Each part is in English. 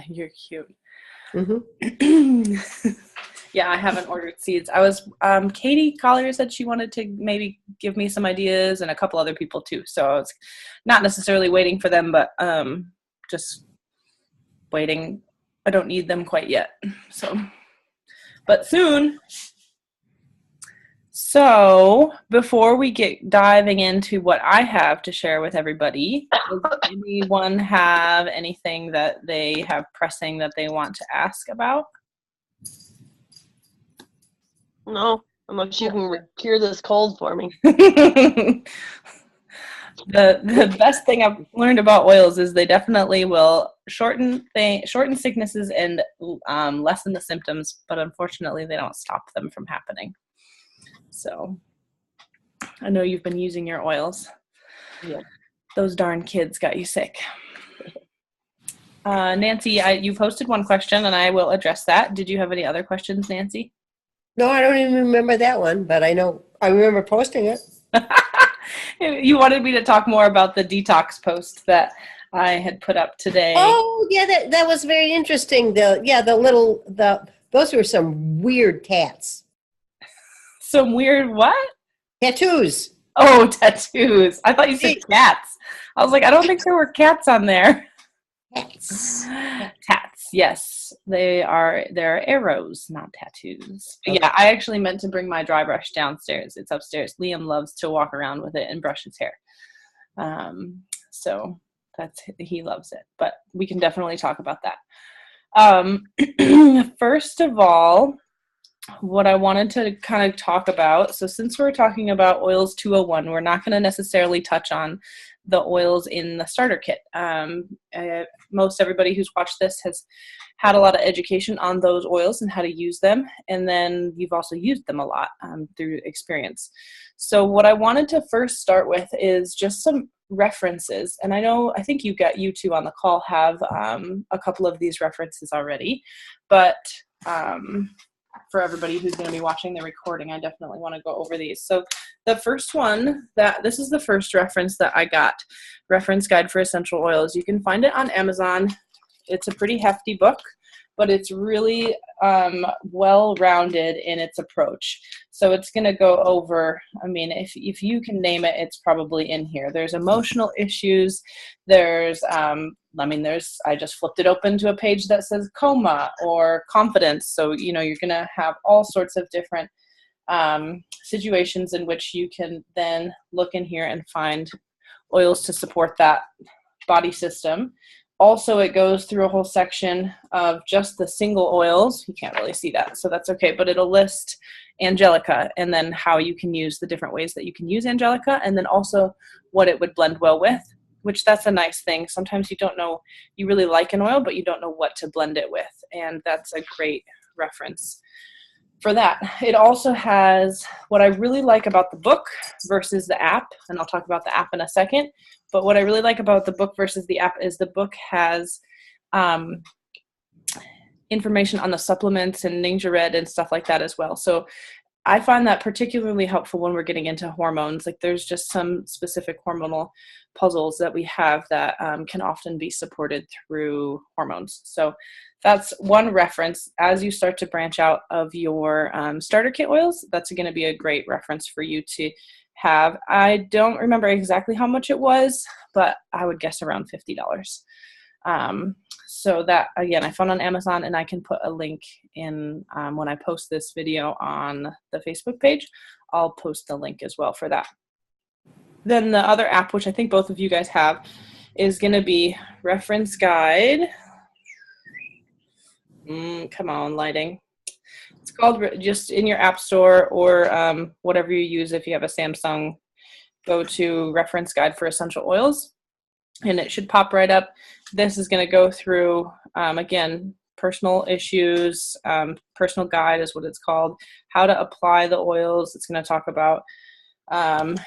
You're cute. Mm-hmm. Yeah, I haven't ordered seeds. I was Katie Collier said she wanted to maybe give me some ideas, and a couple other people too. So I was not necessarily waiting for them, but just waiting. I don't need them quite yet. So, but soon. So before we get diving into what I have to share with everybody, does anyone have anything that they have pressing that they want to ask about? No, unless you can cure this cold for me. The best thing I've learned about oils is they definitely will shorten sicknesses and lessen the symptoms, but unfortunately they don't stop them from happening. So I know you've been using your oils. Yeah. Those darn kids got you sick. Nancy, you posted one question, and I will address that. Did you have any other questions, Nancy? No, I don't even remember that one, but I remember posting it. You wanted me to talk more about the detox post that I had put up today. Oh, yeah, that was very interesting. Those were some weird tats. Some weird what? Tattoos. Oh, tattoos. I thought you said cats. I was like, I don't think there were cats on there. Tats. Tats, yes. They're arrows, not tattoos. Okay. Yeah, I actually meant to bring my dry brush downstairs. It's upstairs. Liam loves to walk around with it and brush his hair. So he loves it. But we can definitely talk about that. First of all, what I wanted to kind of talk about, so since we're talking about Oils 201, we're not going to necessarily touch on the oils in the starter kit. Most everybody who's watched this has had a lot of education on those oils and how to use them, and then you've also used them a lot through experience. So what I wanted to first start with is just some references, and I think you two on the call have a couple of these references already, but for everybody who's going to be watching the recording, I definitely want to go over these. So the first one, this is the first reference that I got, Reference Guide for Essential Oils. You can find it on Amazon. It's a pretty hefty book, but it's really well-rounded in its approach. So it's going to go over, if you can name it, it's probably in here. There's emotional issues. There's, I just flipped it open to a page that says coma or confidence. So, you're going to have all sorts of different situations in which you can then look in here and find oils to support that body system. Also, it goes through a whole section of just the single oils. You can't really see that, so that's okay, but it'll list Angelica and then how you can use the different ways that you can use Angelica, and then also what it would blend well with, which that's a nice thing. Sometimes you don't know, you really like an oil, but you don't know what to blend it with, and that's a great reference for that. It also has what I really like about the book versus the app, and I'll talk about the app in a second, but what I really like about the book versus the app is the book has information on the supplements and Ningxia Red and stuff like that as well. So I find that particularly helpful when we're getting into hormones. Like there's just some specific hormonal puzzles that we have that can often be supported through hormones. So that's one reference. As you start to branch out of your starter kit oils, that's going to be a great reference for you to have. I don't remember exactly how much it was, but I would guess around $50. So that, again, I found on Amazon, and I can put a link in when I post this video on the Facebook page. I'll post the link as well for that. Then the other app, which I think both of you guys have, is going to be Reference Guide. Come on, lighting. It's called, just in your app store or whatever you use. If you have a Samsung, go to Reference Guide for Essential Oils, and it should pop right up. This is going to go through, again, personal issues, personal guide is what it's called, how to apply the oils. It's going to talk about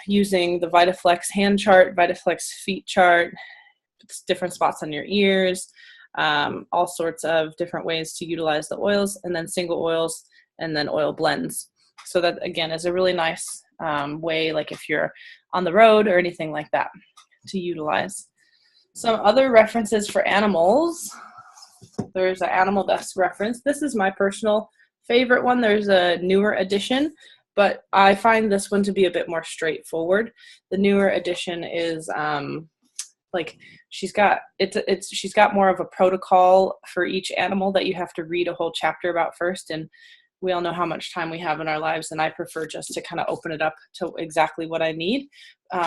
using the VitaFlex hand chart, VitaFlex feet chart, different spots on your ears, all sorts of different ways to utilize the oils, and then single oils, and then oil blends. So that, again, is a really nice way, like if you're on the road or anything like that, to utilize. Some other references for animals. there's an Animal Desk reference. This is my personal favorite one. There's a newer edition, but I find this one to be a bit more straightforward. The newer edition is like she's got more of a protocol for each animal that you have to read a whole chapter about first, and we all know how much time we have in our lives, and I prefer just to kind of open it up to exactly what I need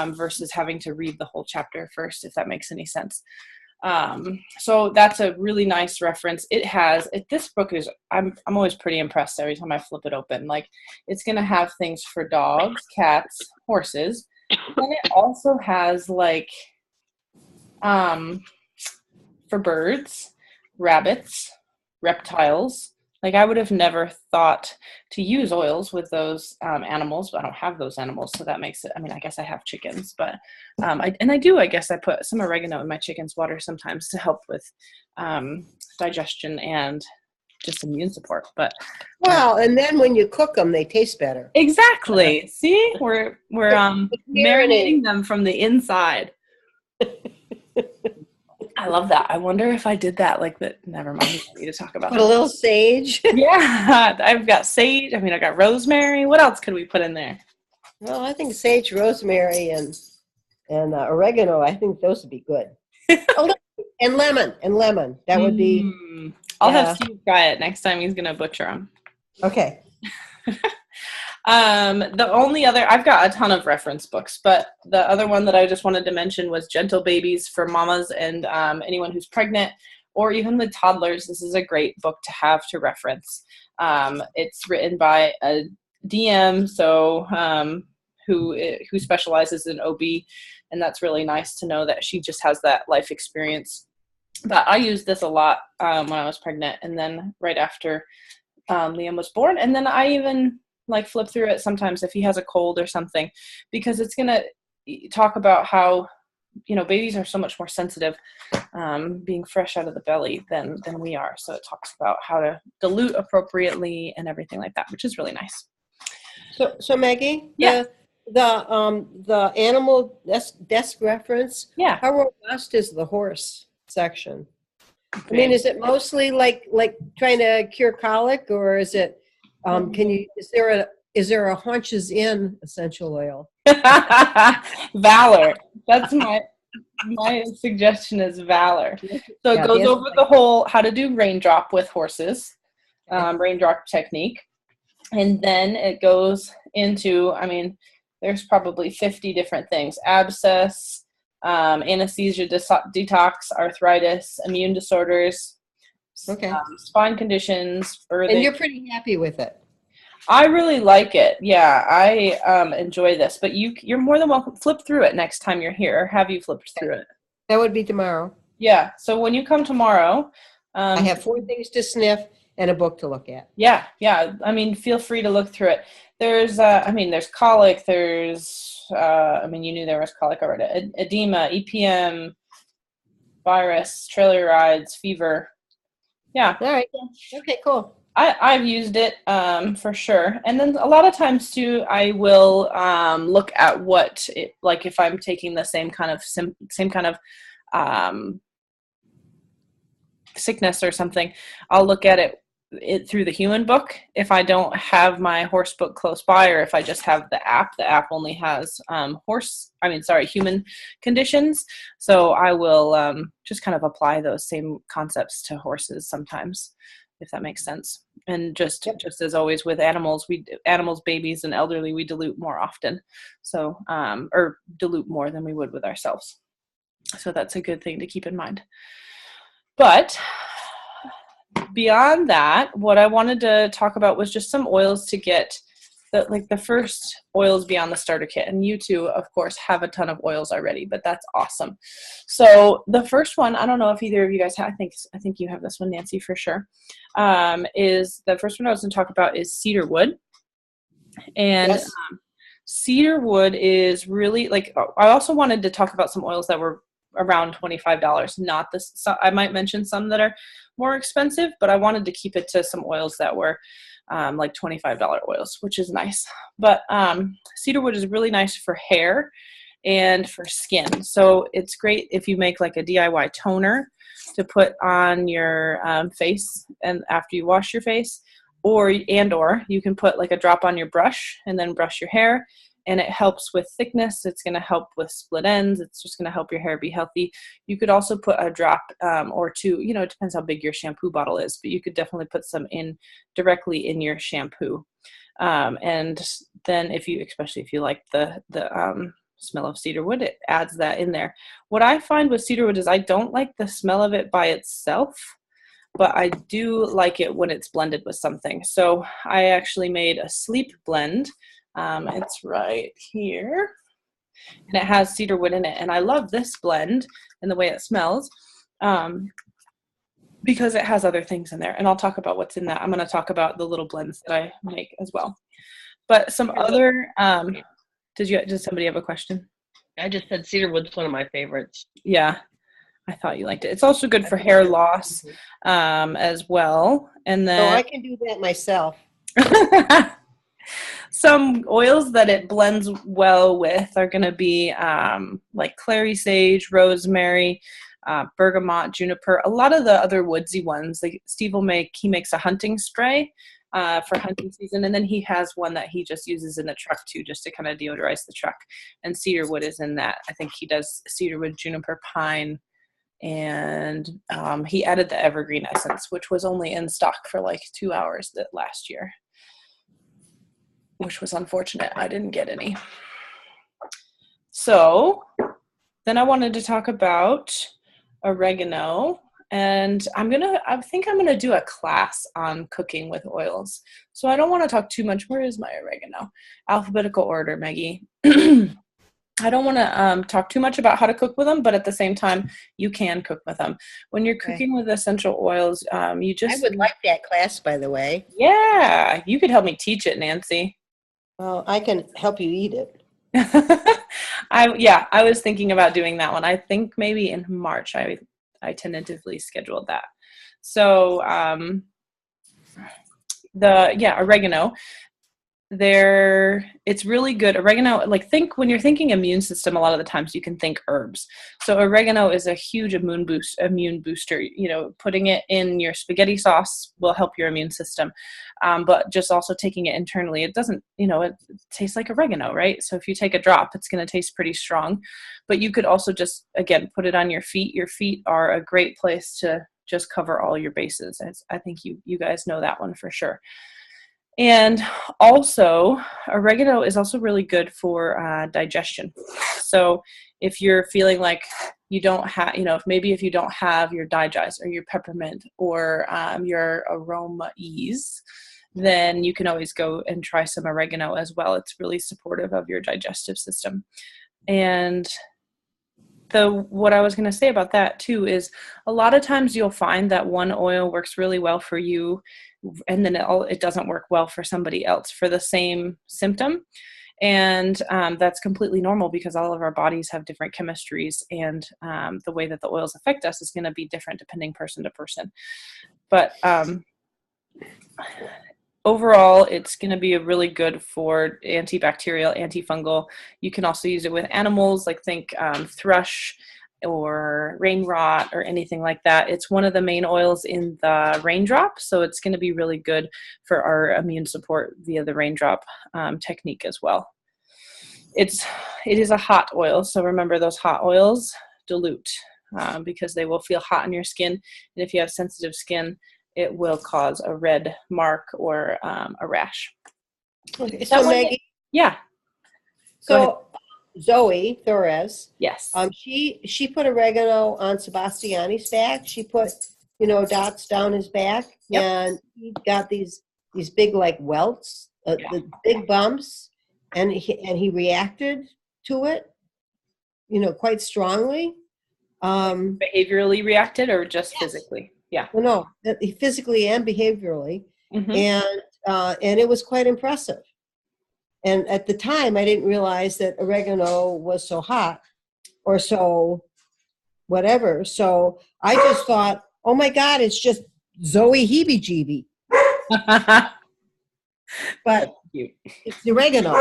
versus having to read the whole chapter first, if that makes any sense. So that's a really nice reference. This book is, I'm always pretty impressed every time I flip it open. Like, it's going to have things for dogs, cats, horses, and it also has like for birds, rabbits, reptiles. Like, I would have never thought to use oils with those animals, but I don't have those animals, so that makes it, I mean, I guess I have chickens, but I guess I put some oregano in my chicken's water sometimes to help with digestion and just immune support. But Well, and then when you cook them, they taste better. exactly. See, we're marinating them from the inside. I love that. I wonder if I did that like that. Never mind. We need to talk about Put a little sage. Yeah, I've got sage. I mean, I got rosemary. What else could we put in there? Well, I think sage, rosemary, and oregano. I think those would be good. And lemon. That would be. I'll have Steve try it next time. He's gonna butcher them. Okay. The only other, I've got a ton of reference books, but the other one that I just wanted to mention was Gentle Babies for Mamas and anyone who's pregnant or even with toddlers. This is a great book to have to reference. It's written by a DM, so who specializes in OB, and that's really nice to know that she just has that life experience. But I used this a lot when I was pregnant, and then right after Liam was born, and then I even like flip through it sometimes if he has a cold or something, because it's going to talk about how, you know, babies are so much more sensitive being fresh out of the belly than we are. So it talks about how to dilute appropriately and everything like that, which is really nice. So Maggie, Yeah. the animal desk reference. Yeah. How robust is the horse section? I mean, is it mostly like trying to cure colic, or is it? Is there a haunches in essential oil? Valor. That's my suggestion is Valor. So it goes over the whole how to do raindrop with horses, raindrop technique. And then it goes into, I mean, there's probably 50 different things. Abscess, anesthesia detox, arthritis, immune disorders, spine conditions, birthing. And you're pretty happy with it? I really like it. Yeah, I enjoy this. But you're more than welcome. Flip through it next time you're here. Or have you flipped through it? That would be tomorrow. Yeah. So when you come tomorrow, I have 4 things to sniff and a book to look at. Yeah. I mean, feel free to look through it. There's, there's colic. There's, you knew there was colic already. Edema, EPM, virus, trailer rides, fever. Yeah. All right. Okay, cool. I've used it for sure. And then a lot of times too, I will look at what it, like if I'm taking the same kind of sickness or something, I'll look at it through the human book. If I don't have my horse book close by, or if I just have the app only has human conditions. So I will just kind of apply those same concepts to horses sometimes, if that makes sense. And just as always with animals, babies and elderly, we dilute more often. So, or dilute more than we would with ourselves. So that's a good thing to keep in mind. But beyond that, what I wanted to talk about was just some oils to get the first oils beyond the starter kit. And you two, of course, have a ton of oils already, but that's awesome. So the first one, I don't know if either of you guys have, I think you have this one, Nancy, for sure, is the first one I was going to talk about is cedar wood. And yes. Cedar wood is really I also wanted to talk about some oils that were around $25. Not this, so I might mention some that are more expensive, but I wanted to keep it to some oils that were like $25 oils, which is nice. But cedar wood is really nice for hair and for skin. So it's great if you make like a DIY toner to put on your face and after you wash your face, or you can put like a drop on your brush and then brush your hair, and it helps with thickness. It's going to help with split ends. It's just going to help your hair be healthy. You could also put a drop or two, you know, it depends how big your shampoo bottle is, but you could definitely put some in directly in your shampoo. And then especially if you like the smell of cedarwood, it adds that in there. What I find with cedarwood is I don't like the smell of it by itself, but I do like it when it's blended with something. So I actually made a sleep blend. It's right here, and it has cedarwood in it. And I love this blend and the way it smells because it has other things in there. And I'll talk about what's in that. I'm going to talk about the little blends that I make as well. But some other, did somebody have a question? I just said cedarwood's one of my favorites. Yeah, I thought you liked it. It's also good for hair loss as well. And then So I can do that myself. some oils that it blends well with are going to be like clary sage, rosemary, bergamot, juniper. A lot of the other woodsy ones, like Steve he makes a hunting spray for hunting season, and then he has one that he just uses in the truck too, just to kind of deodorize the truck. And cedarwood is in that. I think he does cedarwood, juniper, pine, and he added the evergreen essence, which was only in stock for like 2 hours last year, which was unfortunate. I didn't get any. So then I wanted to talk about oregano, and I think I'm gonna do a class on cooking with oils. So I don't want to talk too much. Where is my oregano? Alphabetical order, Maggie. I don't want to talk too much about how to cook with them, but at the same time, you can cook with them. When you're cooking with essential oils, I would like that class, by the way. Yeah, you could help me teach it, Nancy. Well, I can help you eat it. I was thinking about doing that one. I think maybe in March. I tentatively scheduled that. So oregano. It's really good. Oregano, when you're thinking immune system, a lot of the times you can think herbs. So oregano is a huge immune booster. You know, putting it in your spaghetti sauce will help your immune system. But just also taking it internally, it doesn't, it tastes like oregano, right? So if you take a drop, it's going to taste pretty strong. But you could also just, again, put it on your feet. Your feet are a great place to just cover all your bases. I think you guys know that one for sure. And also, oregano is also really good for digestion. So if you're feeling like you don't have, if you don't have your digest or your peppermint or your aroma ease, then you can always go and try some oregano as well. It's really supportive of your digestive system. And what I was going to say about that too is a lot of times you'll find that one oil works really well for you, and then it doesn't work well for somebody else for the same symptom. And that's completely normal because all of our bodies have different chemistries, and the way that the oils affect us is going to be different depending person to person. But overall, it's going to be really good for antibacterial, antifungal. You can also use it with animals, like think thrush or rain rot or anything like that. It's one of the main oils in the raindrop, so it's going to be really good for our immune support via the raindrop technique as well. It is a hot oil, so remember those hot oils dilute because they will feel hot on your skin, and if you have sensitive skin, it will cause a red mark or a rash. Okay, so Maggie, yeah. So Zoe Torres, yes, she put oregano on Sebastiani's back. She put dots down his back, yep. And he got these big like welts, the big bumps, and he reacted to it, quite strongly. Behaviorally reacted or just physically? Yeah. Well, no, physically and behaviorally, mm-hmm. And it was quite impressive. And at the time, I didn't realize that oregano was so hot or so whatever. So I just thought, oh my God, it's just Zoe heebie-jeebie. But it's the oregano.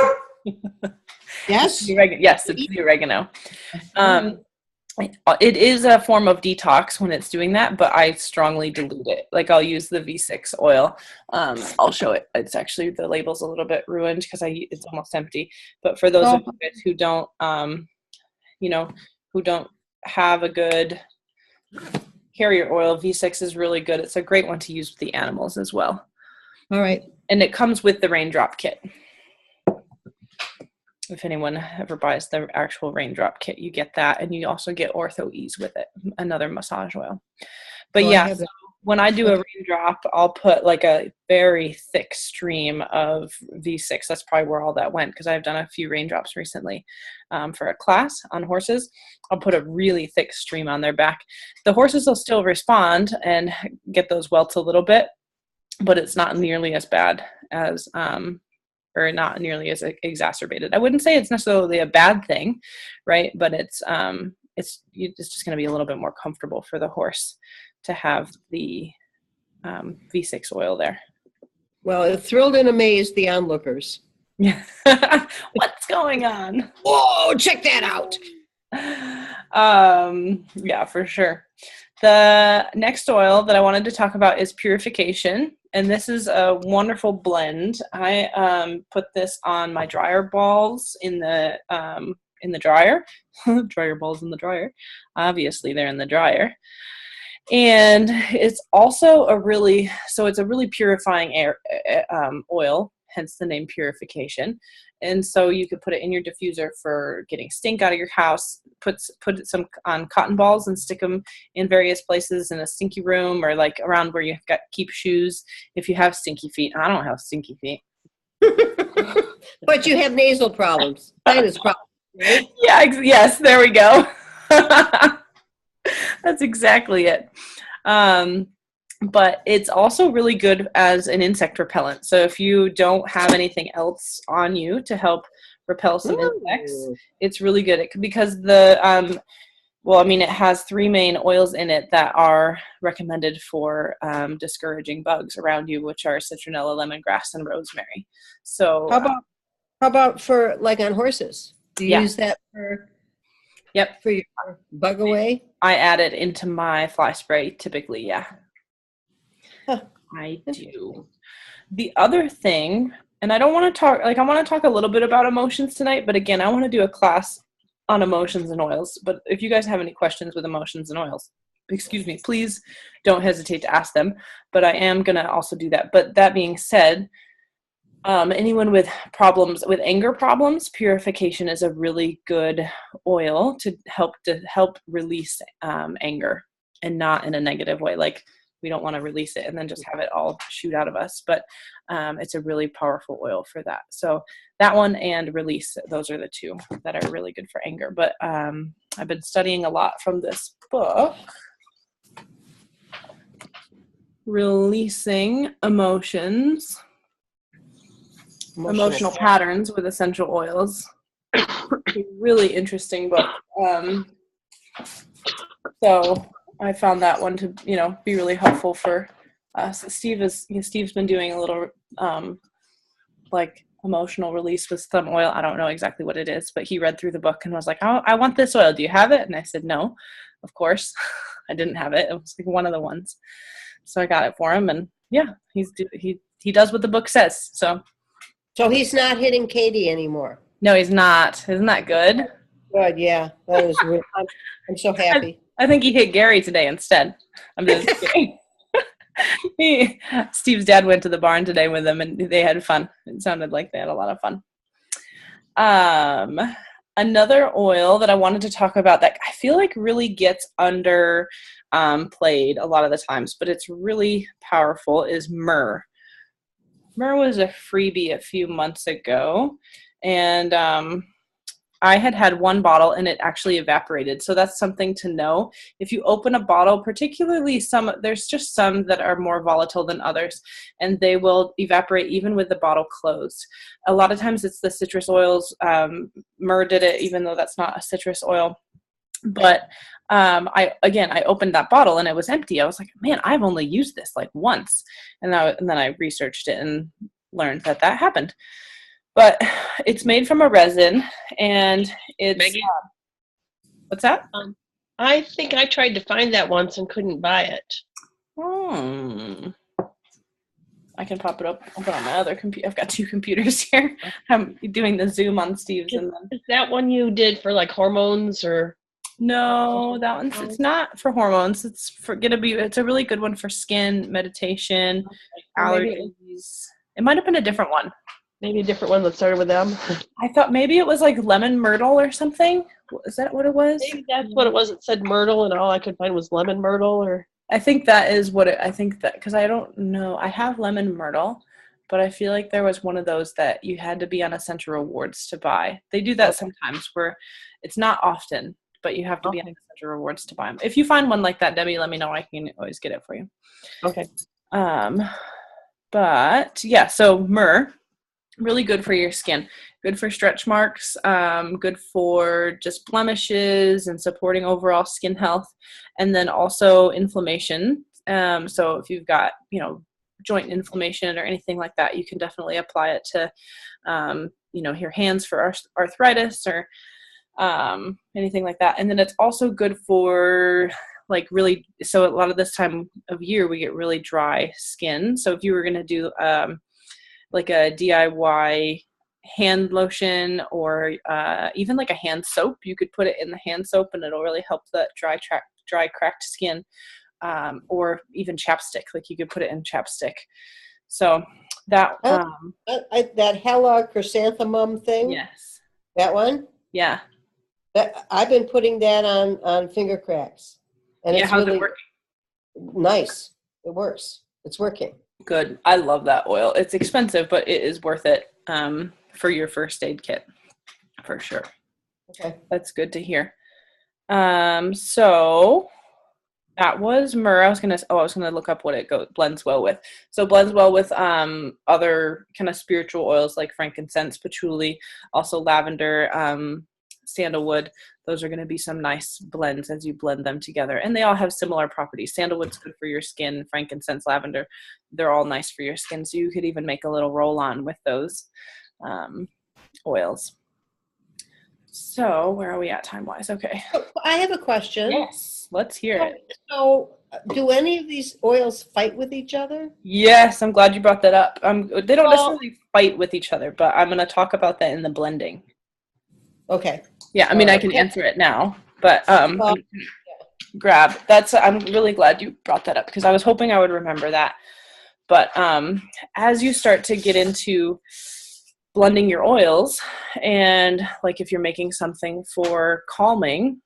Yes? Yes, it's the oregano. It is a form of detox when it's doing that, but I strongly dilute it. Like I'll use the V6 oil. I'll show it. It's actually, the label's a little bit ruined because it's almost empty. But for those of you guys who don't, who don't have a good carrier oil, V6 is really good. It's a great one to use with the animals as well. All right. And it comes with the raindrop kit. If anyone ever buys the actual raindrop kit, you get that, and you also get Ortho Ease with it, another massage oil. But so when I do a raindrop, I'll put like a very thick stream of V6. That's probably where all that went, because I've done a few raindrops recently for a class on horses. I'll put a really thick stream on their back. The horses will still respond and get those welts a little bit, but it's not nearly as bad as or not nearly as exacerbated. I wouldn't say it's necessarily a bad thing, right? But it's just going to be a little bit more comfortable for the horse to have the V6 oil there. Well, it thrilled and amazed the onlookers. Yeah. What's going on? Whoa, check that out. Yeah, for sure. The next oil that I wanted to talk about is Purification. And this is a wonderful blend. I put this on my dryer balls in the dryer. Dryer balls in the dryer. Obviously, they're in the dryer. And it's also it's a really purifying oil, hence the name Purification. And so you could put it in your diffuser for getting stink out of your house, put some on cotton balls and stick them in various places in a stinky room, or like around where you've got keep shoes if you have stinky feet. I don't have stinky feet. But you have nasal problems, sinus problems, right? Yeah, yes, there we go. That's exactly it. But it's also really good as an insect repellent. So if you don't have anything else on you to help repel some insects, it's really good. Because it has 3 main oils in it that are recommended for discouraging bugs around you, which are citronella, lemongrass, and rosemary. So how about for like on horses? Do you use that for your bug away? I add it into my fly spray typically, yeah. I do. The other thing, and I don't want to talk, I want to talk a little bit about emotions tonight, but again, I want to do a class on emotions and oils. But if you guys have any questions with emotions and oils, please don't hesitate to ask them. But I am going to also do that. But that being said, anyone with anger problems, Purification is a really good oil to help release anger, and not in a negative way. Like, we don't want to release it and then just have it all shoot out of us. But it's a really powerful oil for that. So that one and Release, those are the 2 that are really good for anger. But I've been studying a lot from this book, Releasing Emotional Patterns with Essential Oils. A really interesting book. So I found that one to, be really helpful for us. Steve's been doing a little emotional release with some oil. I don't know exactly what it is, but he read through the book and was like, "Oh, I want this oil. Do you have it?" And I said, "No, of course." I didn't have it. It was like one of the ones. So I got it for him, and yeah, he does what the book says. So he's not hitting Katie anymore. No, he's not. Isn't that good? Good, yeah. That is weird. I'm so happy. I think he hit Gary today instead. I'm just kidding. Steve's dad went to the barn today with him, and they had fun. It sounded like they had a lot of fun. Another oil that I wanted to talk about that I feel like really gets under played a lot of the times, but it's really powerful, is myrrh. Myrrh was a freebie a few months ago, and I had 1 bottle and it actually evaporated. So that's something to know. If you open a bottle, particularly there's just some that are more volatile than others, and they will evaporate even with the bottle closed. A lot of times it's the citrus oils. Myrrh did it, even though that's not a citrus oil. But I opened that bottle and it was empty. I was like, man, I've only used this like once. And then I researched it and learned that happened. But it's made from a resin, and it's Maggie? What's that? I think I tried to find that once and couldn't buy it. I can pop it up. I'll put on my other computer. I've got two computers here. I'm doing the Zoom on Steve's. And then Is that one you did for like hormones or? no, that one's it's not for hormones. It's a really good one for skin, meditation, allergies. It might have been a different one. Maybe a different one that started with M. I thought maybe it was like lemon myrtle or something. Is that what it was? Maybe that's what it was. It said myrtle, and all I could find was lemon myrtle. Or I think that is what I think that, because I don't know. I have lemon myrtle, but I feel like there was one of those that you had to be on Essential Rewards to buy. They do that sometimes where it's not often, but you have to be on Essential Rewards to buy them. If you find one like that, Debbie, let me know. I can always get it for you. Okay. But yeah, so myrrh, really good for your skin. Good for stretch marks, good for just blemishes and supporting overall skin health, and then also inflammation. So if you've got, joint inflammation or anything like that, you can definitely apply it to, your hands for arthritis or anything like that. And then it's also good for so a lot of this time of year, we get really dry skin. So if you were going to do like a DIY hand lotion or even like a hand soap, you could put it in the hand soap and it'll really help that dry cracked skin, or even chapstick, like you could put it in chapstick. So that that Hella chrysanthemum thing. Yes, that one. Yeah, that I've been putting that on finger cracks, and it's how's really it working? Nice. It works. It's working. Good. I love that oil. It's expensive, but it is worth it for your first aid kit, for sure. Okay. That's good to hear. So that was myrrh. I was gonna look up what it blends well with. So it blends well with other kind of spiritual oils like frankincense, patchouli, also lavender, sandalwood. Those are going to be some nice blends as you blend them together, and they all have similar properties. Sandalwood's good for your skin, frankincense, lavender, they're all nice for your skin. So you could even make a little roll-on with those oils. So where are we at time-wise? Okay. I have a question. Yes, let's hear it. So do any of these oils fight with each other? Yes, I'm glad you brought that up. They don't necessarily fight with each other, but I'm going to talk about that in the blending. Okay. Yeah, I mean, I can answer it now, but I'm really glad you brought that up because I was hoping I would remember that. But as you start to get into blending your oils, and like if you're making something for calming,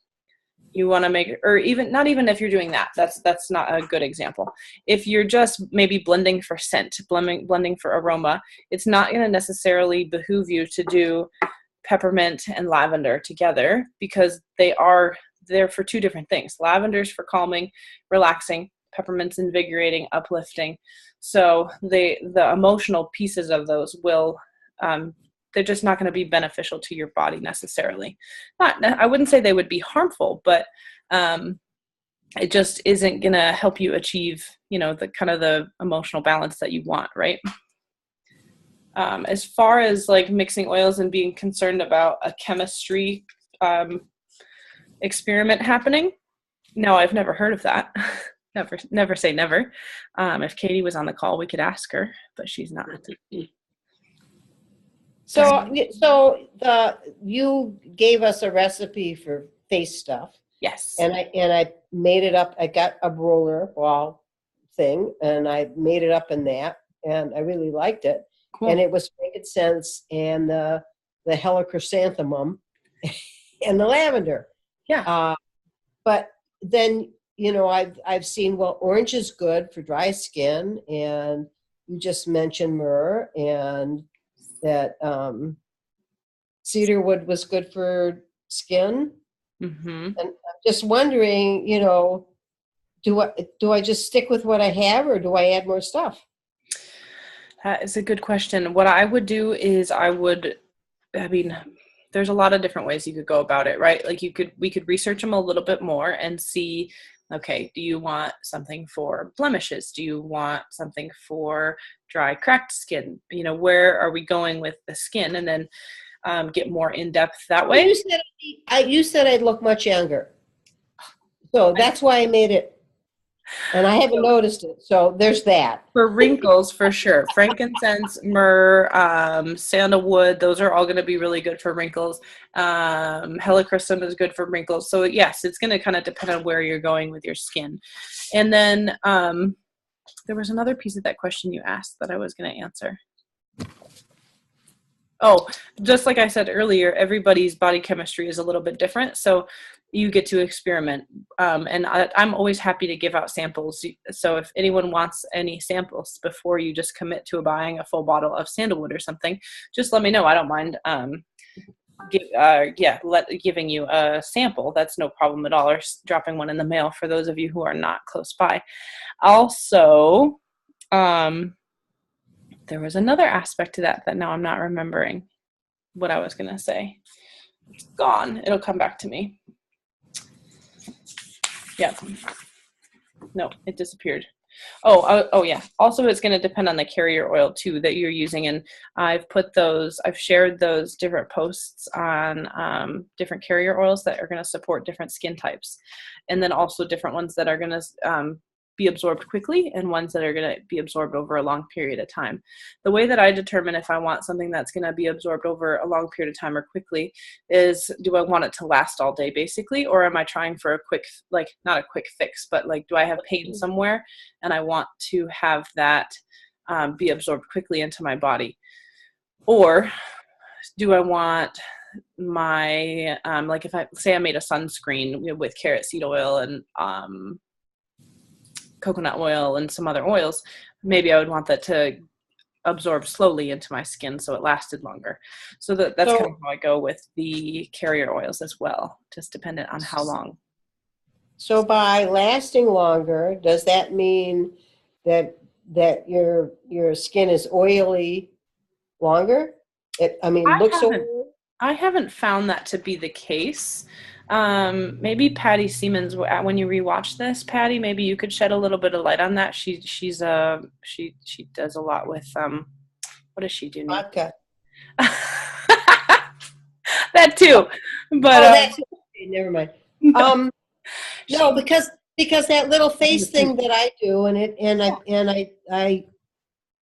you want to make, or even not even if you're doing that, that's not a good example. If you're just maybe blending for scent, blending for aroma, it's not going to necessarily behoove you to do peppermint and lavender together because they're for two different things. Lavender's for calming, relaxing, peppermint's invigorating, uplifting. So the emotional pieces of those will they're just not going to be beneficial to your body necessarily. I wouldn't say they would be harmful, but it just isn't going to help you achieve, the kind of the emotional balance that you want, right? As far as like mixing oils and being concerned about a chemistry experiment happening, no, I've never heard of that. Never say never. If Katie was on the call, we could ask her, but she's not. So you gave us a recipe for face stuff. Yes. And I made it up. I got a roller ball thing, and I made it up in that, and I really liked it. Cool. And it was frankincense and the Hella chrysanthemum and the lavender. Yeah. But then, I've seen, orange is good for dry skin, and you just mentioned myrrh, and that cedarwood was good for skin. Mm-hmm. And I'm just wondering, do I just stick with what I have, or do I add more stuff? That is a good question. What I would do is there's a lot of different ways you could go about it, right? Like we could research them a little bit more and see, okay, do you want something for blemishes? Do you want something for dry, cracked skin? Where are we going with the skin? And then get more in depth that way. You said I'd look much younger. So that's why I made it. And I haven't noticed it. So there's that. For wrinkles, for sure. Frankincense, myrrh, sandalwood, those are all going to be really good for wrinkles. Helichrysum is good for wrinkles. So yes, it's going to kind of depend on where you're going with your skin. And then there was another piece of that question you asked that I was going to answer. Oh, just like I said earlier, everybody's body chemistry is a little bit different. So you get to experiment. And I'm always happy to give out samples. So if anyone wants any samples before you just commit to buying a full bottle of sandalwood or something, just let me know. I don't mind giving you a sample. That's no problem at all. Or dropping one in the mail for those of you who are not close by. Also, there was another aspect to that now I'm not remembering what I was going to say. It's gone. It'll come back to me. Yeah. No, it disappeared. Oh yeah. Also, it's going to depend on the carrier oil too that you're using. And I've shared those different posts on different carrier oils that are going to support different skin types. And then also different ones that are going to be absorbed quickly and ones that are going to be absorbed over a long period of time. The way that I determine if I want something that's going to be absorbed over a long period of time or quickly is, do I want it to last all day basically, or am I trying for a quick, like not a quick fix, but like, do I have pain somewhere and I want to have that be absorbed quickly into my body? Or do I want my, like if I say I made a sunscreen with carrot seed oil and coconut oil and some other oils, maybe I would want that to absorb slowly into my skin so it lasted longer. So that's kind of how I go with the carrier oils as well, just dependent on how long. So by lasting longer, does that mean that your skin is oily longer? Looks oily? I haven't found that to be the case. Maybe Patty Siemens, when you rewatch this, Patty, maybe you could shed a little bit of light on that. She does a lot with what does she do? Vodka. That too, but that's okay, never mind. No, because that little face thing that I do,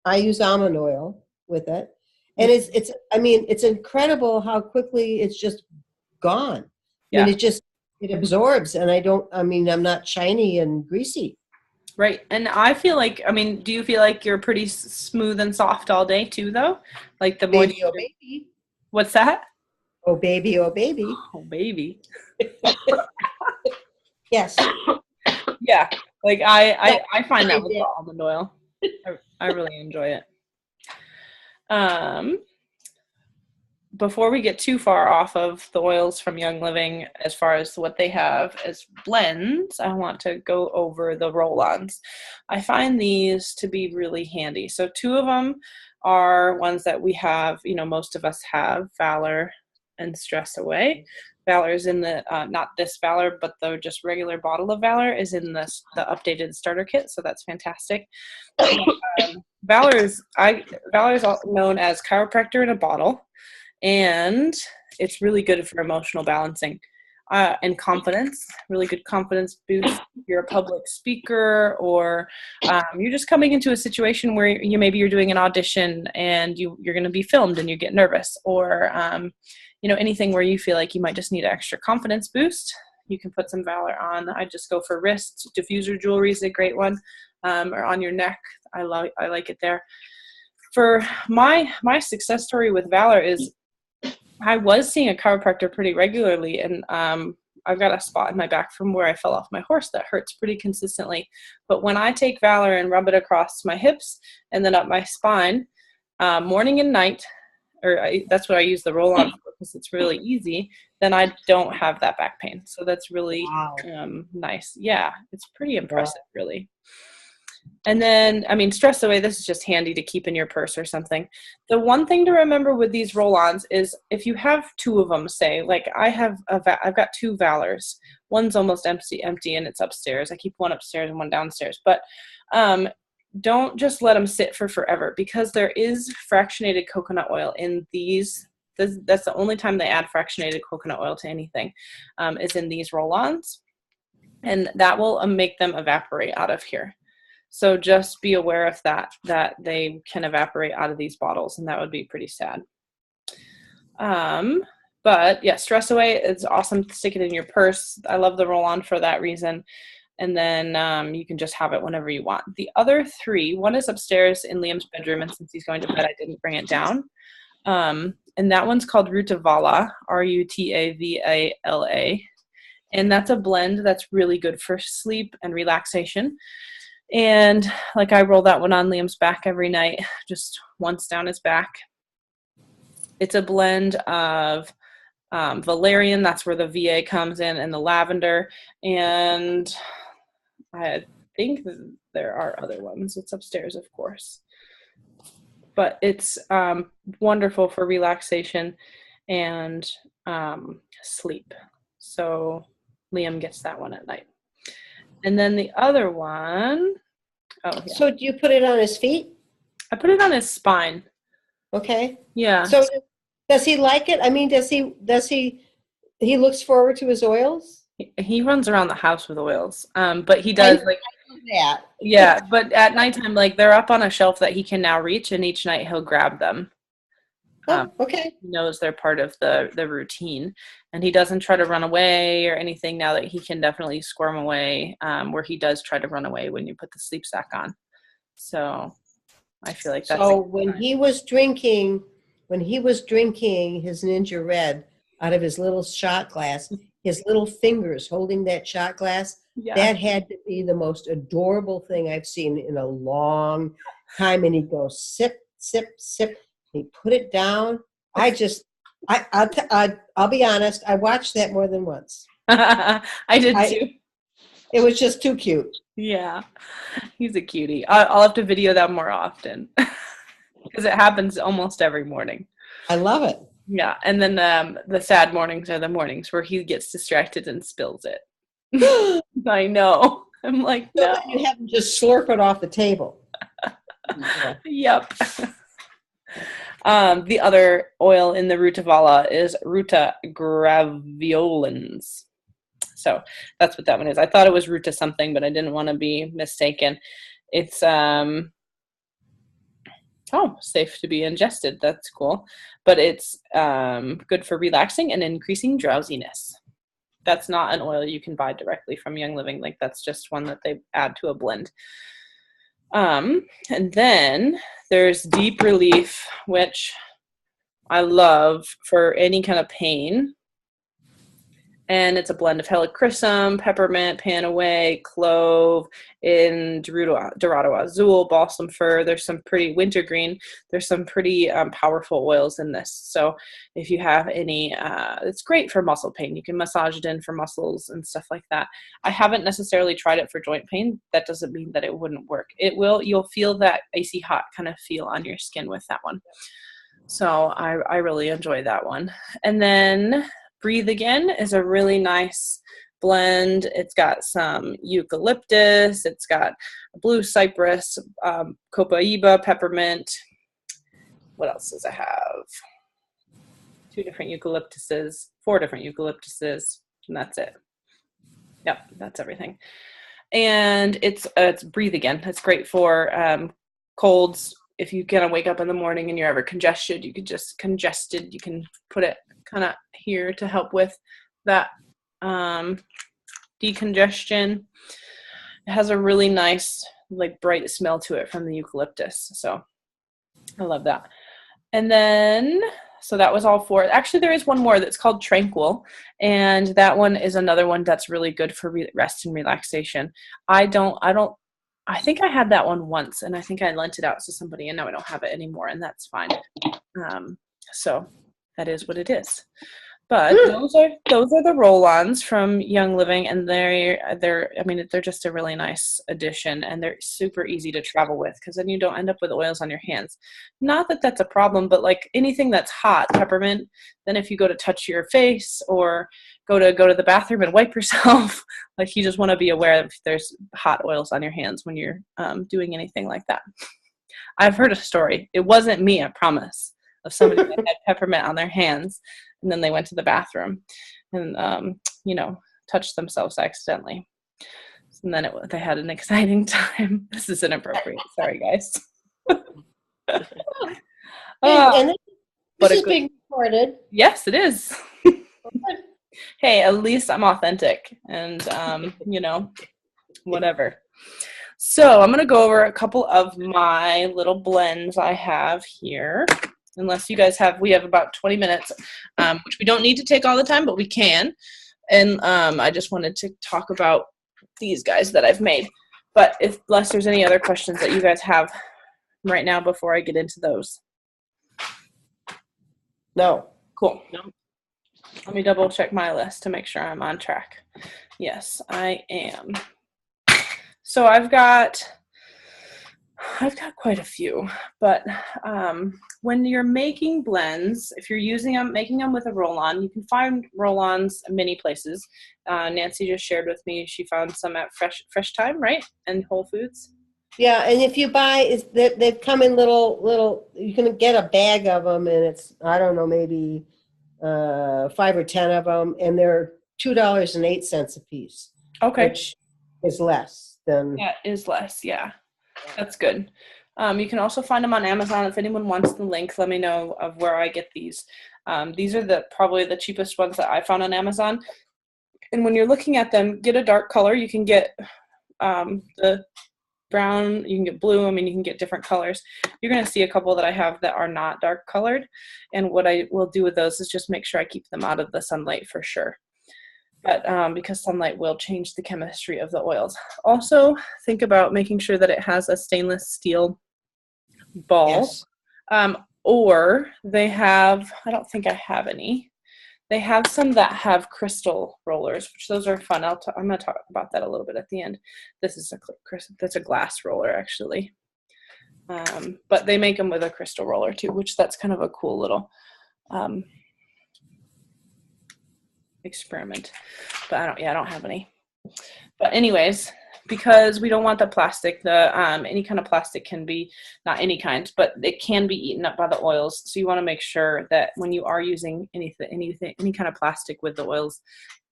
I use almond oil with it, and it's incredible how quickly it's just gone. Yeah. I mean, it absorbs, and I'm not shiny and greasy. Right. And I feel like, do you feel like you're pretty smooth and soft all day too, though? Like the more baby, oh baby. What's that? Oh baby, oh baby. Oh baby. Yes. Yeah. Like I find that with the almond oil. I really enjoy it. Before we get too far off of the oils from Young Living, as far as what they have as blends, I want to go over the roll-ons. I find these to be really handy. So two of them are ones that we have, most of us have, Valor and Stress Away. Valor is in the, not this Valor, but the just regular bottle of Valor is in the updated starter kit, so that's fantastic. Valor is known as chiropractor in a bottle. And it's really good for emotional balancing and confidence, really good confidence boost. If you're a public speaker or you're just coming into a situation where maybe you're doing an audition and you're going to be filmed and you get nervous, or anything where you feel like you might just need an extra confidence boost, you can put some Valor on. I just go for wrists. Diffuser jewelry is a great one, or on your neck. I like it there. For my success story with Valor is, I was seeing a chiropractor pretty regularly, and I've got a spot in my back from where I fell off my horse that hurts pretty consistently. But when I take Valor and rub it across my hips and then up my spine, morning and night, that's what I use the roll-on for because it's really easy, then I don't have that back pain. So that's really nice. Yeah, it's pretty impressive, really. And then, Stress Away, this is just handy to keep in your purse or something. The one thing to remember with these roll-ons is if you have two of them, say, like I've got two Valors. One's almost empty and it's upstairs. I keep one upstairs and one downstairs. But don't just let them sit for forever, because there is fractionated coconut oil in these. That's the only time they add fractionated coconut oil to anything, is in these roll-ons. and that will make them evaporate out of here. So just be aware of that they can evaporate out of these bottles, and that would be pretty sad. But yeah, Stress Away, it's awesome to stick it in your purse. I love the roll-on for that reason. And then you can just have it whenever you want. The other three, one is upstairs in Liam's bedroom, and since he's going to bed, I didn't bring it down. And that one's called Rutavala, Rutavala. And that's a blend that's really good for sleep and relaxation. And like I roll that one on Liam's back every night, just once down his back. It's a blend of valerian, that's where the VA comes in, and the lavender. And I think there are other ones. It's upstairs, of course. But it's wonderful for relaxation and sleep. So Liam gets that one at night. And then the other one, oh yeah. So do you put it on his feet? I put it on his spine. Okay. Yeah. So does he like it? I mean, does he looks forward to his oils? He runs around the house with oils. But he does like that. Yeah, but at nighttime, like they're up on a shelf that he can now reach, and each night he'll grab them. Okay. He knows they're part of the routine, and he doesn't try to run away or anything now that he can definitely squirm away, where he does try to run away when you put the sleep sack on. So I feel like that's so when he was drinking his Ninja Red out of his little shot glass, his little fingers holding that shot glass, that had to be the most adorable thing I've seen in a long time. And he'd go sip, sip, sip. He put it down. I'll be honest, I watched that more than once. I did too. It was just too cute. Yeah, he's a cutie. I'll have to video that more often because it happens almost every morning. I love it. Yeah, and then the sad mornings are the mornings where he gets distracted and spills it. I know. I'm like, no. You have him just slurp it off the table. Yep. The other oil in the Rutavala is Ruta graveolens. So that's what that one is. I thought it was Ruta something, but I didn't want to be mistaken. It's safe to be ingested. That's cool. But it's good for relaxing and increasing drowsiness. That's not an oil you can buy directly from Young Living. Like that's just one that they add to a blend. And then there's Deep Relief, which I love for any kind of pain. And it's a blend of helichrysum, peppermint, panaway, clove, and Dorado Azul, balsam fir. There's some pretty wintergreen. There's some pretty powerful oils in this. So if you have any, it's great for muscle pain. You can massage it in for muscles and stuff like that. I haven't necessarily tried it for joint pain. That doesn't mean that it wouldn't work. It will. You'll feel that icy hot kind of feel on your skin with that one. So I really enjoy that one. And then Breathe Again is a really nice blend. It's got some eucalyptus. It's got blue cypress, copaiba, peppermint. What else does it have? 4 different eucalyptuses, and that's it. Yep, that's everything. And it's Breathe Again. It's great for colds. If you kind of wake up in the morning and you're ever congested, you can put it kind of here to help with that decongestion. It has a really nice, like, bright smell to it from the eucalyptus. So I love that. And then, so that was all 4. Actually, there is one more that's called Tranquil, and that one is another one that's really good for rest and relaxation. I think I had that one once, and I think I lent it out to somebody, and now I don't have it anymore, and that's fine. So that is what it is. But those are the roll-ons from Young Living, and they're just a really nice addition, and they're super easy to travel with because then you don't end up with oils on your hands. Not that that's a problem, but like anything that's hot, peppermint, then if you go to touch your face or go to the bathroom and wipe yourself, like you just want to be aware if there's hot oils on your hands when you're doing anything like that. I've heard a story. It wasn't me, I promise, of somebody that had peppermint on their hands, and then they went to the bathroom and, touched themselves accidentally. And then they had an exciting time. This is inappropriate. Sorry, guys. And this But is being recorded. Yes, it is. Hey, at least I'm authentic and, whatever. So I'm going to go over a couple of my little blends I have here. Unless you guys we have about 20 minutes, which we don't need to take all the time, but we can. And I just wanted to talk about these guys that I've made. But unless there's any other questions that you guys have right now before I get into those. No. Cool. No. Let me double check my list to make sure I'm on track. Yes, I am. So I've got quite a few, but when you're making blends, if you're making them with a roll-on, you can find roll-ons many places. Nancy just shared with me she found some at Fresh Time, right? And Whole Foods. Yeah, and if you buy, they come in little. You can get a bag of them, and it's, I don't know, maybe 5 or 10 of them, and they're $2.08 a piece. Okay, which is less than. Yeah, it is less. Yeah, that's good. You can also find them on Amazon. If anyone wants the link, let me know of where I get these. These are probably the cheapest ones that I found on Amazon. And when you're looking at them, get a dark color. You can get the brown, you can get blue. I mean, you can get different colors. You're going to see a couple that I have that are not dark colored. And what I will do with those is just make sure I keep them out of the sunlight for sure. But because sunlight will change the chemistry of the oils. Also, think about making sure that it has a stainless steel ball. Yes. Or they have, I don't think I have any. They have some that have crystal rollers, which those are fun. I'm going to talk about that a little bit at the end. This is that's a glass roller, actually. But they make them with a crystal roller, too, which that's kind of a cool little experiment. But I don't have any. But anyways, because we don't want the plastic, any kind of plastic can be, not any kind, but it can be eaten up by the oils. So you want to make sure that when you are using any kind of plastic with the oils,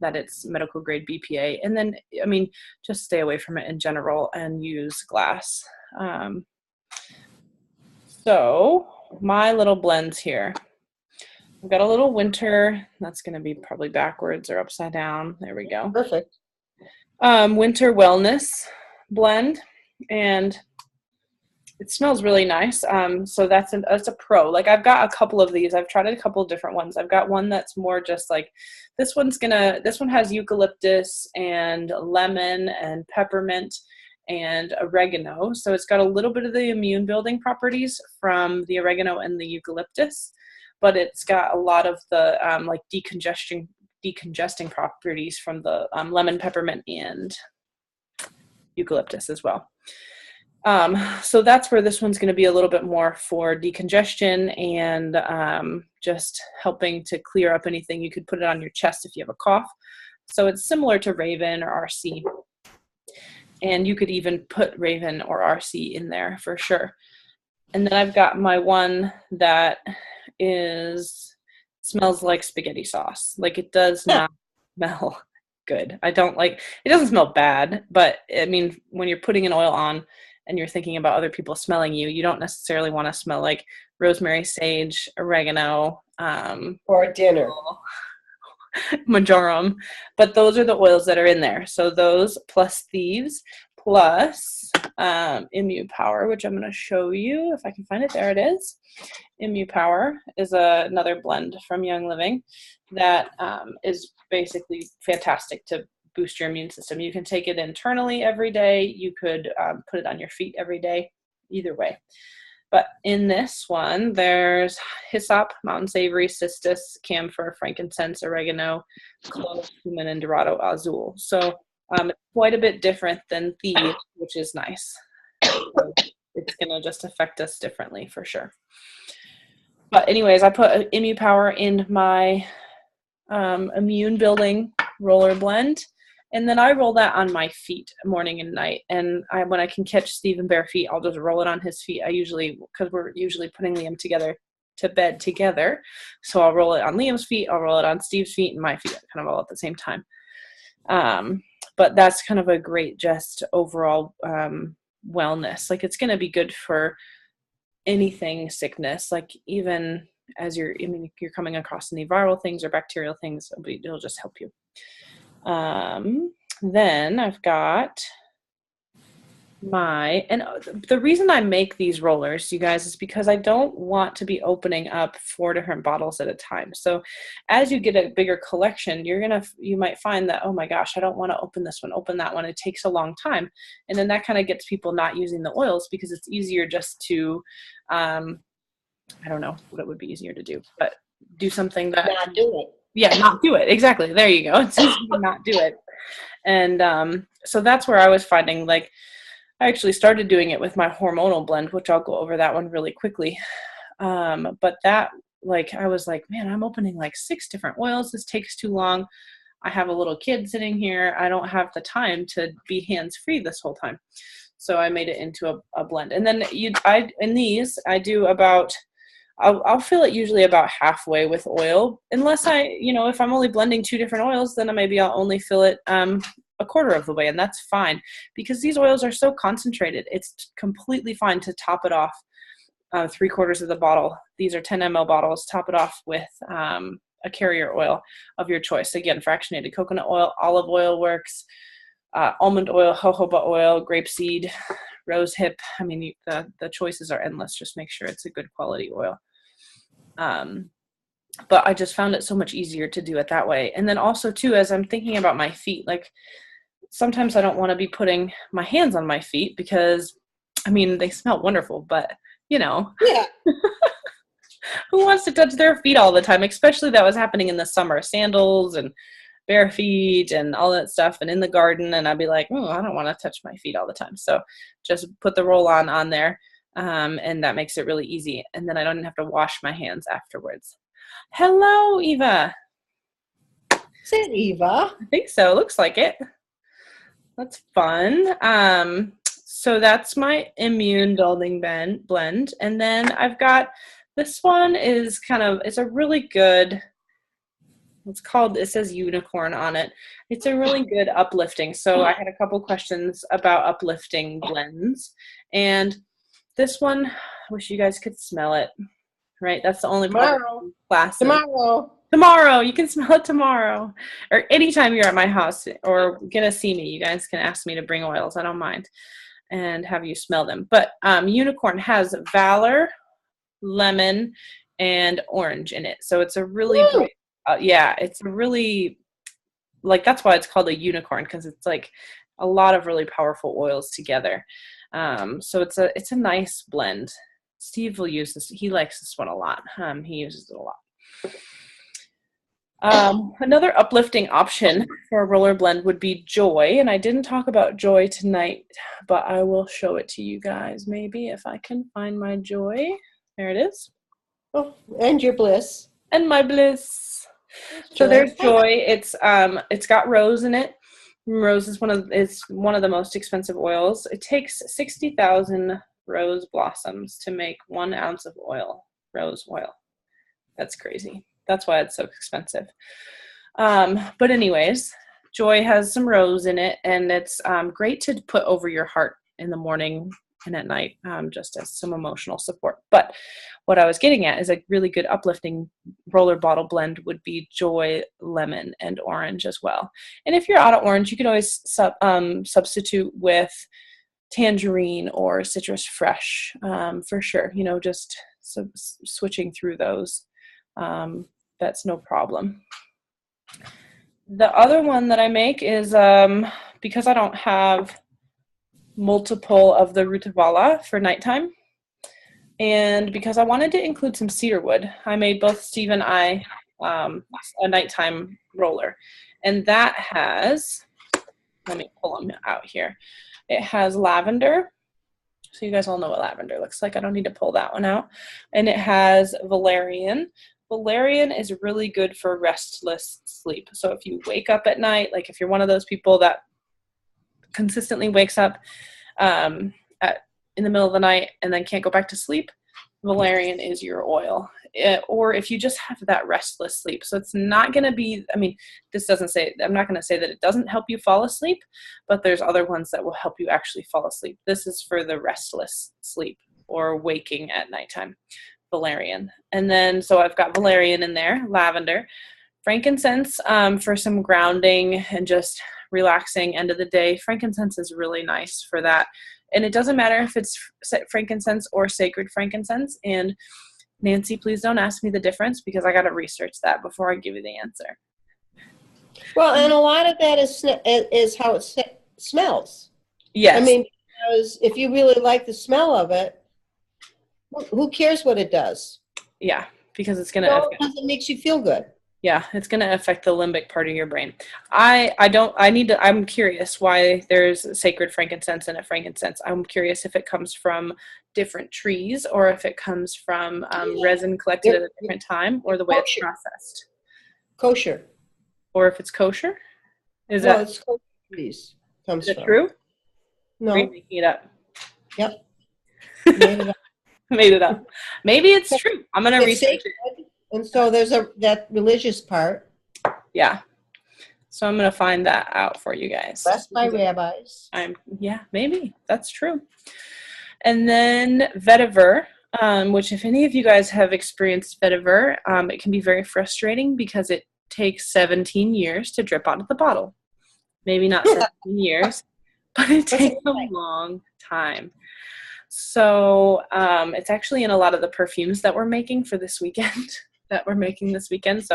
that it's medical grade BPA. And then, I mean, just stay away from it in general and use glass. So my little blends here. I've got a little winter. That's going to be probably backwards or upside down. There we go. Perfect. Winter wellness blend, and it smells really nice. So that's a pro. Like, I've got a couple of these. I've tried a couple of different ones. I've got one that's more just like, this one has eucalyptus and lemon and peppermint and oregano. So it's got a little bit of the immune building properties from the oregano and the eucalyptus, but it's got a lot of the like decongesting properties from the lemon, peppermint, and eucalyptus as well. So that's where this one's going to be a little bit more for decongestion and just helping to clear up anything. You could put it on your chest if you have a cough. So it's similar to Raven or RC. And you could even put Raven or RC in there for sure. And then I've got my one that smells like spaghetti sauce. Like, it does not smell good. It doesn't smell bad, but I mean, when you're putting an oil on and you're thinking about other people smelling you don't necessarily want to smell like rosemary, sage, oregano, or dinner. marjoram, but those are the oils that are in there. So those plus thieves plus Immune Power, which I'm going to show you if I can find it. There it is. Immune Power is another blend from Young Living that is basically fantastic to boost your immune system. You can take it internally every day. You could put it on your feet every day, either way. But in this one, there's hyssop, mountain savory, cistus, camphor, frankincense, oregano, clove, cumin, and dorado azul. So it's quite a bit different than thieves, which is nice. So it's going to just affect us differently for sure. But anyways, I put Immune Power in my immune building roller blend. And then I roll that on my feet morning and night. And when I can catch Stephen bare feet, I'll just roll it on his feet. Because we're usually putting Liam to bed together. So I'll roll it on Liam's feet, I'll roll it on Steve's feet, and my feet kind of all at the same time. but that's kind of a great just overall wellness. Like it's going to be good for anything sickness, like even as you're coming across any viral things or bacterial things, it'll just help you. Then I've got and the reason I make these rollers, you guys, is because I don't want to be opening up 4 different bottles at a time. So as you get a bigger collection, you might find that, oh my gosh, I don't want to open this one, open that one. It takes a long time. And then that kind of gets people not using the oils, because it's easier just to, I don't know what it would be easier to do, but do something that. Not do it. Yeah, not do it. Exactly. There you go. It's easy to not do it. And so that's where I was finding, like, I actually started doing it with my hormonal blend, which I'll go over that one really quickly. But that, like, I was like, man, I'm opening like 6 different oils. This takes too long. I have a little kid sitting here. I don't have the time to be hands-free this whole time. So I made it into a blend. And then in these, I do about, I'll fill it usually about halfway with oil, unless if I'm only blending 2 different oils, then maybe I'll only fill it a quarter of the way, and that's fine, because these oils are so concentrated. It's completely fine to top it off 3/4 of the bottle. These are 10 ml bottles. Top it off with a carrier oil of your choice. Again, fractionated coconut oil, olive oil works, almond oil, jojoba oil, grapeseed, rosehip. I mean, the choices are endless. Just make sure it's a good quality oil. But I just found it so much easier to do it that way. And then also too, as I'm thinking about my feet, like sometimes I don't want to be putting my hands on my feet, because I mean, they smell wonderful, but yeah. Who wants to touch their feet all the time? Especially that was happening in the summer, sandals and bare feet and all that stuff, and in the garden. And I'd be like, oh, I don't want to touch my feet all the time. So just put the roll-on on there. And that makes it really easy. And then I don't have to wash my hands afterwards. Hello, Eva. Is it Eva? I think so. Looks like it. That's fun. So that's my immune building blend. And then I've got, this one is it's a really good, it says unicorn on it. It's a really good uplifting. So I had a couple questions about uplifting blends. And this one, I wish you guys could smell it, right? That's the only class. Tomorrow. You can smell it tomorrow. Or anytime you're at my house or gonna see me, you guys can ask me to bring oils. I don't mind. And have you smell them. But unicorn has Valor, lemon, and orange in it. So it's a really, it's a really, like, that's why it's called a unicorn, because it's like a lot of really powerful oils together. So it's a nice blend. Steve will use this. He likes this one a lot. He uses it a lot. Another uplifting option for a roller blend would be Joy. And I didn't talk about Joy tonight, but I will show it to you guys maybe if I can find my Joy. There it is. Oh, and your Bliss. And my Bliss. So there's Joy. It's got rose in it. Rose is one of the most expensive oils. It takes 60,000 rose blossoms to make 1 ounce of rose oil. That's crazy. That's why it's so expensive. But anyways, Joy has some rose in it, and it's great to put over your heart in the morning and at night, just as some emotional support. But what I was getting at is a really good uplifting roller bottle blend would be Joy, lemon, and orange as well. And if you're out of orange, you can always substitute with tangerine or citrus fresh, for sure. Just switching through those. That's no problem. The other one that I make is, because I don't have multiple of the Rutavala for nighttime, and because I wanted to include some cedarwood, I made both Steve and I a nighttime roller. And that has, let me pull them out here. It has lavender. So you guys all know what lavender looks like. I don't need to pull that one out. And it has valerian. Valerian is really good for restless sleep. So if you wake up at night, like if you're one of those people that consistently wakes up in the middle of the night and then can't go back to sleep, valerian is your oil. Or if you just have that restless sleep. So it's not going to be, I mean, this doesn't say, I'm not going to say that it doesn't help you fall asleep, but there's other ones that will help you actually fall asleep. This is for the restless sleep or waking at nighttime, valerian. And then, so I've got valerian in there, lavender, frankincense for some grounding and just relaxing end of the day. Frankincense is really nice for that. And it doesn't matter if it's frankincense or sacred frankincense. And Nancy, please don't ask me the difference because I got to research that before I give you the answer. Well, and a lot of that is how it smells. Yes. I mean, because if you really like the smell of it, who cares what it does? Yeah, because it's going to. It makes you feel good. Yeah, it's going to affect the limbic part of your brain. I'm curious why there's sacred frankincense and a frankincense. I'm curious if it comes from different trees or if it comes from resin collected at a different time or the way it's processed. Kosher. Or if it's kosher? It's kosher trees. Is it true? No. Are you making it up? Yep. Made it up. Made it up. Maybe it's true. I'm going to research it. And so there's that religious part. Yeah. So I'm going to find that out for you guys. Blessed by rabbis. Yeah, maybe. That's true. And then vetiver, which if any of you guys have experienced vetiver, it can be very frustrating because it takes 17 years to drip out of the bottle. Maybe not 17 years, but it takes a long time. So it's actually in a lot of the perfumes that we're making for this weekend. So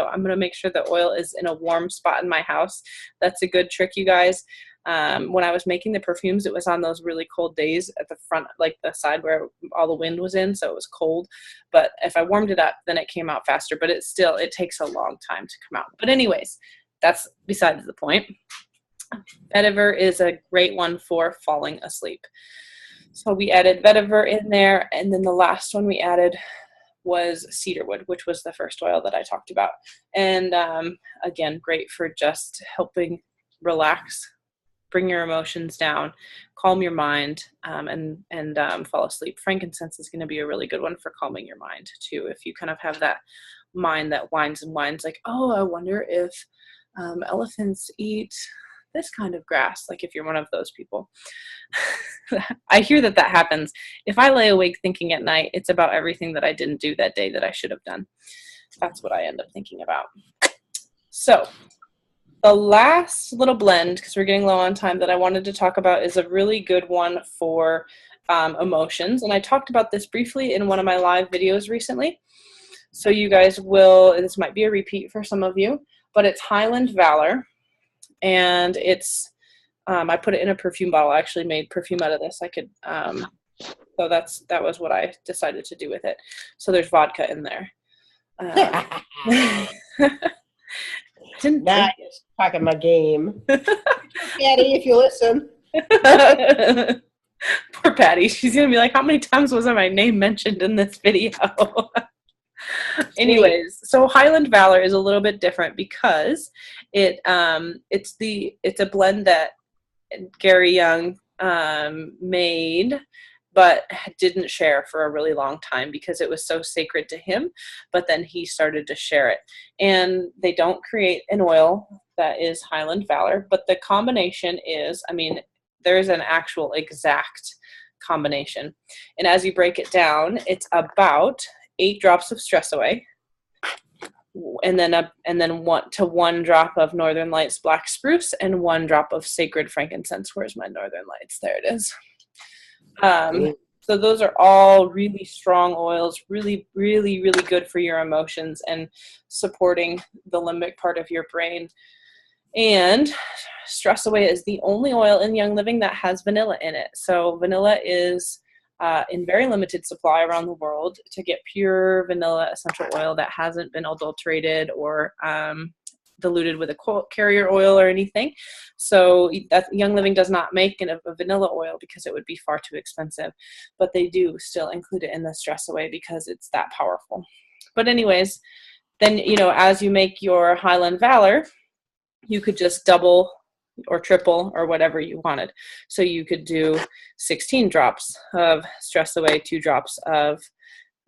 I'm going to make sure the oil is in a warm spot in my house. That's a good trick, you guys. When I was making the perfumes, it was on those really cold days at the front, like the side where all the wind was in, so it was cold. But if I warmed it up, then it came out faster. But it takes a long time to come out. But anyways, that's besides the point. Vetiver is a great one for falling asleep. So we added vetiver in there, and then the last one we added was cedarwood, which was the first oil that I talked about. And again, great for just helping relax, bring your emotions down, calm your mind, and fall asleep. Frankincense is going to be a really good one for calming your mind too. If you kind of have that mind that whines and whines, like, oh, I wonder if elephants eat this kind of grass, like if you're one of those people. I hear that happens. If I lay awake thinking at night, it's about everything that I didn't do that day that I should have done. That's what I end up thinking about. So the last little blend, because we're getting low on time, that I wanted to talk about is a really good one for emotions. And I talked about this briefly in one of my live videos recently. So you guys this might be a repeat for some of you, but it's Highland Valor. And it's, I put it in a perfume bottle. I actually made perfume out of this. So that was what I decided to do with it. So there's vodka in there. Nice. Talking my game. Patty, if you listen. Poor Patty. She's going to be like, how many times was my name mentioned in this video? Anyways, so Highland Valor is a little bit different because it's a blend that Gary Young made, but didn't share for a really long time because it was so sacred to him. But then he started to share it, and they don't create an oil that is Highland Valor, but the combination is, there's an actual exact combination, and as you break it down, it's about 8 drops of Stress Away, and then 1 drop of Northern Lights Black Spruce, and 1 drop of Sacred Frankincense. Where's my Northern Lights? There it is. So those are all really strong oils, really, really, really good for your emotions and supporting the limbic part of your brain. And Stress Away is the only oil in Young Living that has vanilla in it. So vanilla is in very limited supply around the world. To get pure vanilla essential oil that hasn't been adulterated or diluted with a carrier oil or anything. So that Young Living does not make a vanilla oil because it would be far too expensive, but they do still include it in the Stress Away because it's that powerful. But anyways, then, as you make your Highland Valor, you could just double or triple or whatever you wanted. So you could do 16 drops of Stress Away, 2 drops of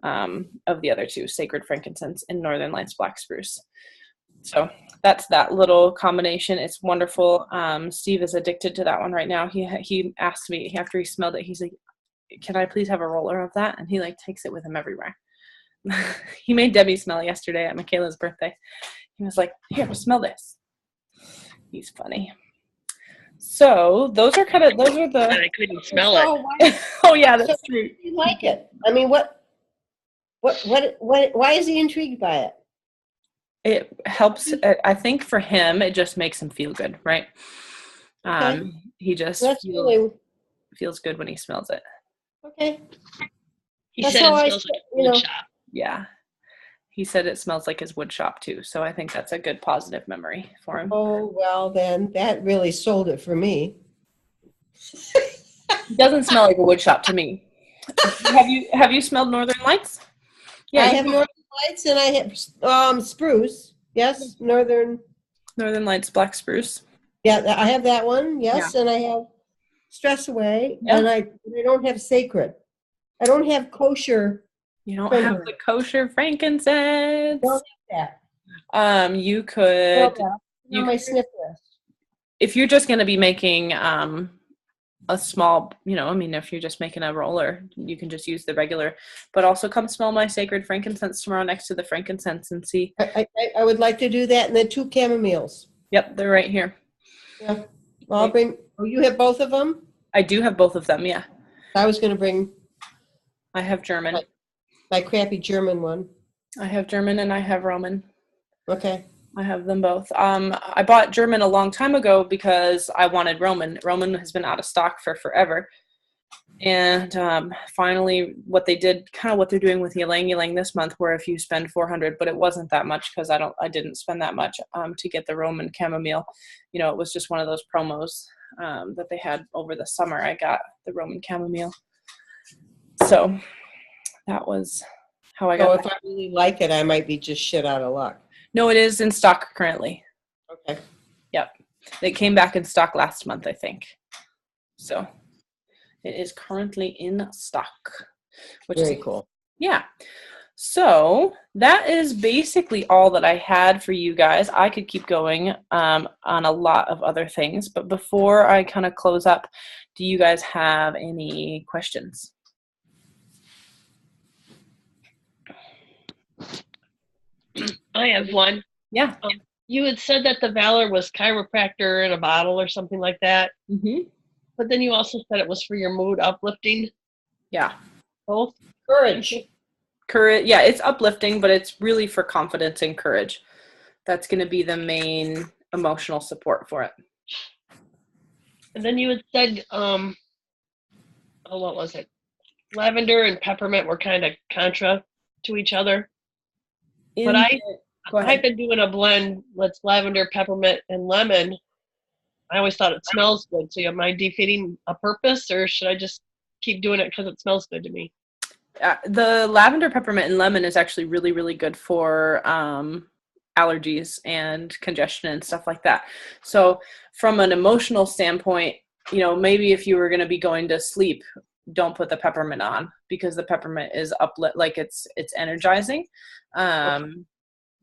of the other two, Sacred Frankincense and Northern Lights Black Spruce. So that's that little combination. It's wonderful. Steve is addicted to that one right now. He asked me after he smelled it, he's like, can I please have a roller of that? And he like takes it with him everywhere. He made Debbie smell yesterday at Michaela's birthday. He was like, here, smell this. He's funny. So those are the. I couldn't smell it. Oh, why, Oh yeah, that's true. you like it? I mean, why is he intrigued by it? It helps. I think for him, it just makes him feel good, right? Okay. He just That's really feels good when he smells it. okay. He That's said how it I smells said, like a you wood know. shop. Yeah. He said it smells like his wood shop too. So I think that's a good positive memory for him. Oh well, then that really sold it for me. It doesn't smell like a wood shop to me. Have you smelled Northern Lights? I have Northern Lights and I have spruce. Yes, Northern Northern Lights Black Spruce. Yeah, I have that one. Yes, and I have Stress Away, and I don't have Sacred. I don't have kosher. You don't have the kosher frankincense. Don't have that. You could. You my sniff list. If you're just going to be making a small, if you're just making a roller, you can just use the regular. But also come smell my Sacred Frankincense tomorrow next to the frankincense and see. I would like to do that, and then 2 chamomiles. Yep, they're right here. Yeah, well, I'll bring. Oh, you have both of them? I do have both of them. Yeah. I was going to bring. I have German. My crappy German one. I have German and I have Roman. Okay. I have them both. I bought German a long time ago because I wanted Roman. Roman has been out of stock for forever. And finally, what they're doing with Ylang Ylang this month, where if you spend $400, but it wasn't that much because I didn't spend that much to get the Roman chamomile. It was just one of those promos that they had over the summer. I got the Roman chamomile. So that was how I got. So if I really like it, I might be just shit out of luck. No, it is in stock currently. Okay. Yep. It came back in stock last month, I think. So it is currently in stock, which is cool. Yeah. So that is basically all that I had for you guys. I could keep going on a lot of other things, but before I kind of close up, do you guys have any questions? I have one. Yeah. You had said that the Valor was chiropractor in a bottle or something like that. Mm-hmm. But then you also said it was for your mood uplifting. Yeah. Both? Courage. Yeah, it's uplifting, but it's really for confidence and courage. That's going to be the main emotional support for it. And then you had said, what was it? Lavender and peppermint were kind of contra to each other. But I've been doing a blend with lavender, peppermint, and lemon. I always thought it smells good. So am I defeating a purpose, or should I just keep doing it because it smells good to me? The lavender, peppermint, and lemon is actually really, really good for allergies and congestion and stuff like that. So from an emotional standpoint, maybe if you were going to be going to sleep, don't put the peppermint on because the peppermint is it's energizing.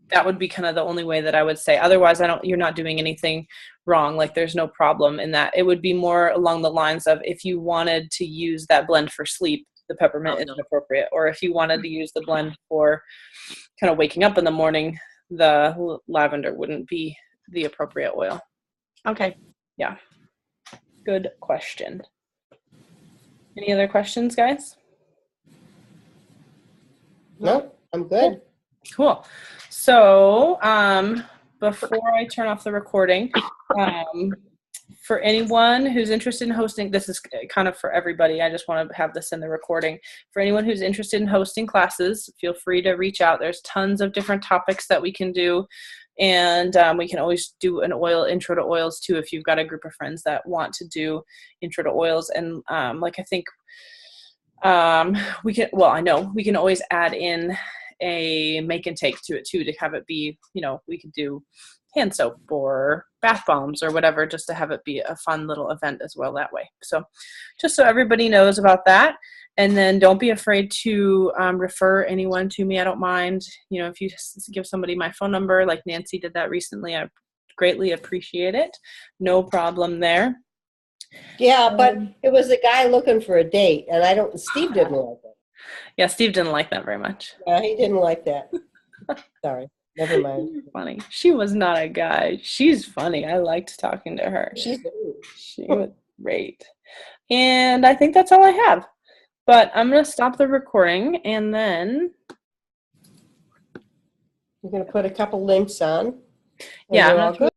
That would be kind of the only way that I would say. Otherwise, you're not doing anything wrong. Like there's no problem in that. It would be more along the lines of if you wanted to use that blend for sleep, the peppermint isn't appropriate. Or if you wanted to use the blend for kind of waking up in the morning, the lavender wouldn't be the appropriate oil. Okay. Yeah. Good question. Any other questions, guys? No, I'm good. Cool. So before I turn off the recording, for anyone who's interested in hosting, this is kind of for everybody. I just want to have this in the recording. For anyone who's interested in hosting classes, feel free to reach out. There's tons of different topics that we can do. And we can always do an intro to oils too, if you've got a group of friends that want to do intro to oils. And I think I know we can always add in a make and take to it too, to have it be, we could do hand soap or bath bombs or whatever, just to have it be a fun little event as well that way. So just so everybody knows about that. And then don't be afraid to refer anyone to me. I don't mind. You know, if you just give somebody my phone number, like Nancy did that recently, I greatly appreciate it. No problem there. Yeah, but it was a guy looking for a date, and Steve didn't like it. Yeah, Steve didn't like that very much. Yeah, he didn't like that. Sorry, never mind. You're funny. She was not a guy. She's funny. I liked talking to her. She was great. And I think that's all I have. But I'm going to stop the recording, and then we're going to put a couple links on. Yeah, I'm going to